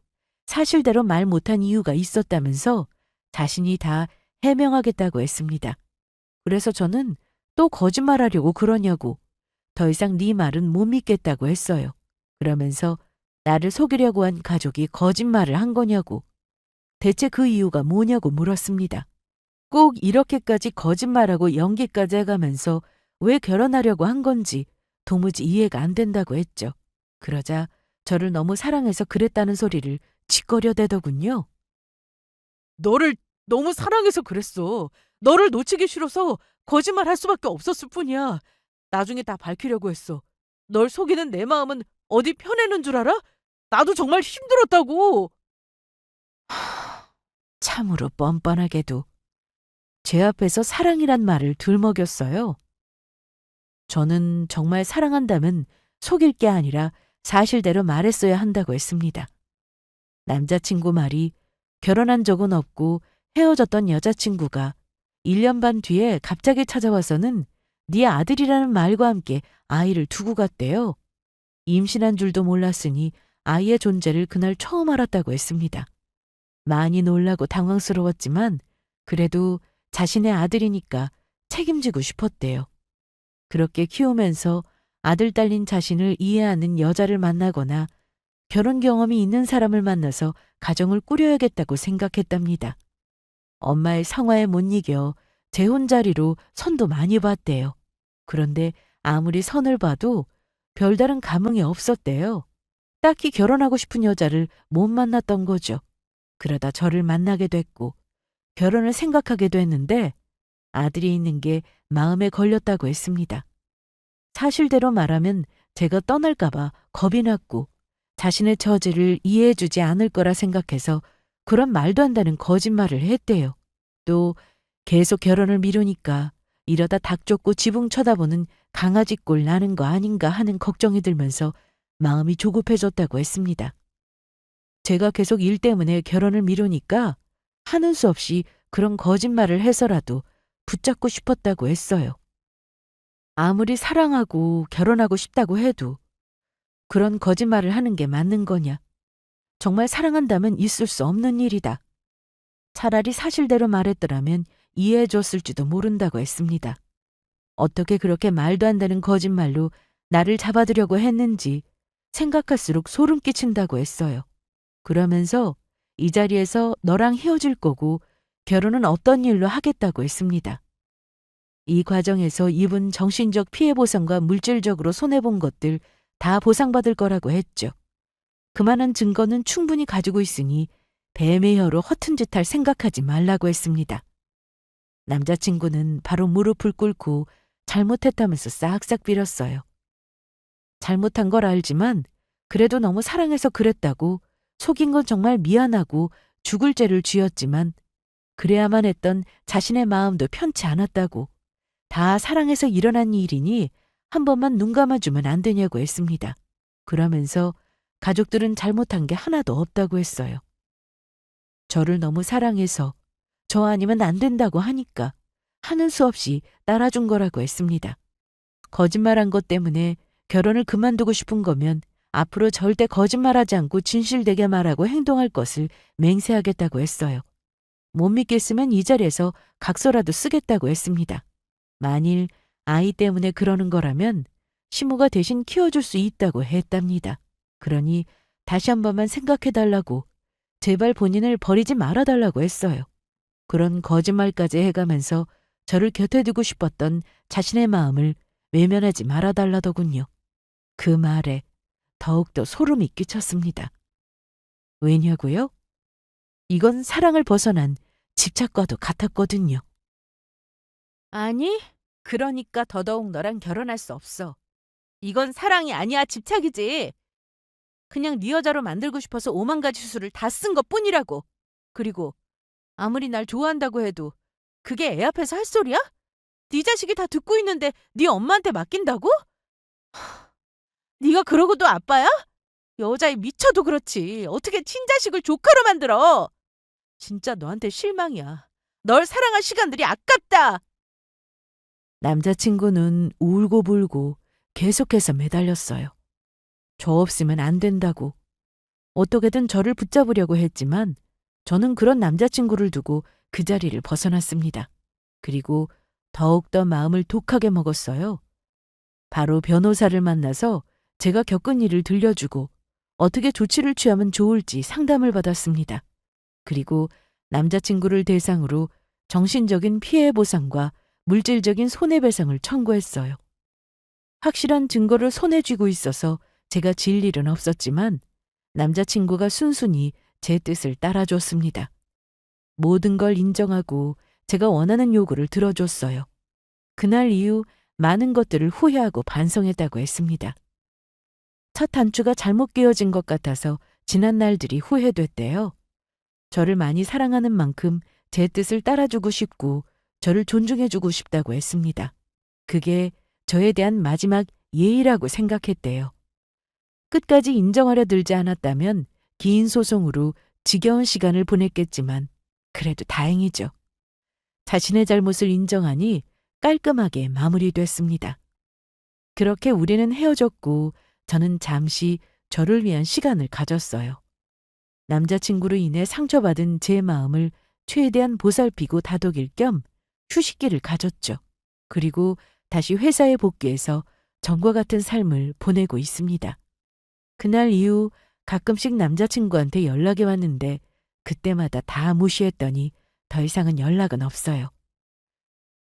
사실대로 말 못한 이유가 있었다면서 자신이 다 해명하겠다고 했습니다. 그래서 저는 또 거짓말하려고 그러냐고 더 이상 네 말은 못 믿겠다고 했어요. 그러면서 나를 속이려고 한 가족이 거짓말을 한 거냐고 대체 그 이유가 뭐냐고 물었습니다. 꼭 이렇게까지 거짓말하고 연기까지 해가면서 왜 결혼하려고 한 건지 도무지 이해가 안 된다고 했죠. 그러자 저를 너무 사랑해서 그랬다는 소리를 짓거려대더군요. 너를 너무 사랑해서 그랬어. 너를 놓치기 싫어서 거짓말할 수밖에 없었을 뿐이야. 나중에 다 밝히려고 했어. 널 속이는 내 마음은 어디 편해는 줄 알아? 나도 정말 힘들었다고. 참으로 뻔뻔하게도 제 앞에서 사랑이란 말을 들먹였어요. 저는 정말 사랑한다면 속일 게 아니라 사실대로 말했어야 한다고 했습니다. 남자친구 말이 결혼한 적은 없고 헤어졌던 여자친구가 1년 반 뒤에 갑자기 찾아와서는 네 아들이라는 말과 함께 아이를 두고 갔대요. 임신한 줄도 몰랐으니 아이의 존재를 그날 처음 알았다고 했습니다. 많이 놀라고 당황스러웠지만 그래도 자신의 아들이니까 책임지고 싶었대요. 그렇게 키우면서 아들 딸린 자신을 이해하는 여자를 만나거나 결혼 경험이 있는 사람을 만나서 가정을 꾸려야겠다고 생각했답니다. 엄마의 성화에 못 이겨 제 혼자리로 선도 많이 봤대요. 그런데 아무리 선을 봐도 별다른 감흥이 없었대요. 딱히 결혼하고 싶은 여자를 못 만났던 거죠. 그러다 저를 만나게 됐고 결혼을 생각하게 됐는데 아들이 있는 게 마음에 걸렸다고 했습니다. 사실대로 말하면 제가 떠날까봐 겁이 났고 자신의 처지를 이해해주지 않을 거라 생각해서 그런 말도 안 되는 거짓말을 했대요. 또 계속 결혼을 미루니까 이러다 닭 쫓고 지붕 쳐다보는 강아지 꼴 나는 거 아닌가 하는 걱정이 들면서 마음이 조급해졌다고 했습니다. 제가 계속 일 때문에 결혼을 미루니까 하는 수 없이 그런 거짓말을 해서라도 붙잡고 싶었다고 했어요. 아무리 사랑하고 결혼하고 싶다고 해도 그런 거짓말을 하는 게 맞는 거냐? 정말 사랑한다면 있을 수 없는 일이다. 차라리 사실대로 말했더라면 이해해 줬을지도 모른다고 했습니다. 어떻게 그렇게 말도 안 되는 거짓말로 나를 잡아두려고 했는지 생각할수록 소름 끼친다고 했어요. 그러면서 이 자리에서 너랑 헤어질 거고 결혼은 어떤 일로 하겠다고 했습니다. 이 과정에서 입은 정신적 피해 보상과 물질적으로 손해본 것들 다 보상받을 거라고 했죠. 그만한 증거는 충분히 가지고 있으니 뱀의 혀로 허튼 짓 할 생각하지 말라고 했습니다. 남자친구는 바로 무릎을 꿇고 잘못했다면서 싹싹 빌었어요. 잘못한 걸 알지만 그래도 너무 사랑해서 그랬다고 속인 건 정말 미안하고 죽을 죄를 지었지만 그래야만 했던 자신의 마음도 편치 않았다고 다 사랑해서 일어난 일이니 한 번만 눈 감아주면 안 되냐고 했습니다. 그러면서 가족들은 잘못한 게 하나도 없다고 했어요. 저를 너무 사랑해서 저 아니면 안 된다고 하니까 하는 수 없이 따라준 거라고 했습니다. 거짓말한 것 때문에 결혼을 그만두고 싶은 거면 앞으로 절대 거짓말하지 않고 진실되게 말하고 행동할 것을 맹세하겠다고 했어요. 못 믿겠으면 이 자리에서 각서라도 쓰겠다고 했습니다. 만일 아이 때문에 그러는 거라면 시모가 대신 키워줄 수 있다고 했답니다. 그러니 다시 한 번만 생각해달라고 제발 본인을 버리지 말아달라고 했어요. 그런 거짓말까지 해가면서 저를 곁에 두고 싶었던 자신의 마음을 외면하지 말아달라더군요. 그 말에 더욱더 소름이 끼쳤습니다. 왜냐고요? 이건 사랑을 벗어난 집착과도 같았거든요. 아니, 그러니까 더더욱 너랑 결혼할 수 없어. 이건 사랑이 아니야, 집착이지. 그냥 네 여자로 만들고 싶어서 오만 가지 수를 다 쓴 것뿐이라고. 그리고 아무리 날 좋아한다고 해도 그게 애 앞에서 할 소리야? 네 자식이 다 듣고 있는데 네 엄마한테 맡긴다고? 네가 그러고도 아빠야? 여자애 미쳐도 그렇지. 어떻게 친자식을 조카로 만들어? 진짜 너한테 실망이야. 널 사랑할 시간들이 아깝다. 남자친구는 울고불고 계속해서 매달렸어요. 저 없으면 안 된다고. 어떻게든 저를 붙잡으려고 했지만 저는 그런 남자친구를 두고 그 자리를 벗어났습니다. 그리고 더욱더 마음을 독하게 먹었어요. 바로 변호사를 만나서 제가 겪은 일을 들려주고 어떻게 조치를 취하면 좋을지 상담을 받았습니다. 그리고 남자친구를 대상으로 정신적인 피해 보상과 물질적인 손해배상을 청구했어요. 확실한 증거를 손에 쥐고 있어서 제가 질 일은 없었지만 남자친구가 순순히 제 뜻을 따라줬습니다. 모든 걸 인정하고 제가 원하는 요구를 들어줬어요. 그날 이후 많은 것들을 후회하고 반성했다고 했습니다. 첫 단추가 잘못 끼워진 것 같아서 지난 날들이 후회됐대요. 저를 많이 사랑하는 만큼 제 뜻을 따라주고 싶고 저를 존중해주고 싶다고 했습니다. 그게 저에 대한 마지막 예의라고 생각했대요. 끝까지 인정하려 들지 않았다면 긴 소송으로 지겨운 시간을 보냈겠지만 그래도 다행이죠. 자신의 잘못을 인정하니 깔끔하게 마무리됐습니다. 그렇게 우리는 헤어졌고 저는 잠시 저를 위한 시간을 가졌어요. 남자친구로 인해 상처받은 제 마음을 최대한 보살피고 다독일 겸 휴식기를 가졌죠. 그리고 다시 회사에 복귀해서 전과 같은 삶을 보내고 있습니다. 그날 이후 가끔씩 남자친구한테 연락이 왔는데 그때마다 다 무시했더니 더 이상은 연락은 없어요.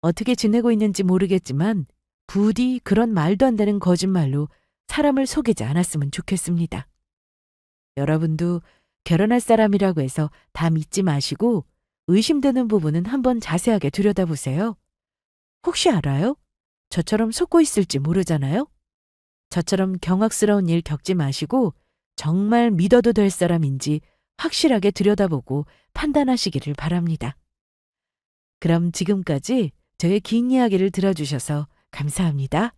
어떻게 지내고 있는지 모르겠지만 부디 그런 말도 안 되는 거짓말로 사람을 속이지 않았으면 좋겠습니다. 여러분도 결혼할 사람이라고 해서 다 믿지 마시고 의심되는 부분은 한번 자세하게 들여다보세요. 혹시 알아요? 저처럼 속고 있을지 모르잖아요? 저처럼 경악스러운 일 겪지 마시고 정말 믿어도 될 사람인지 확실하게 들여다보고 판단하시기를 바랍니다. 그럼 지금까지 저의 긴 이야기를 들어주셔서 감사합니다.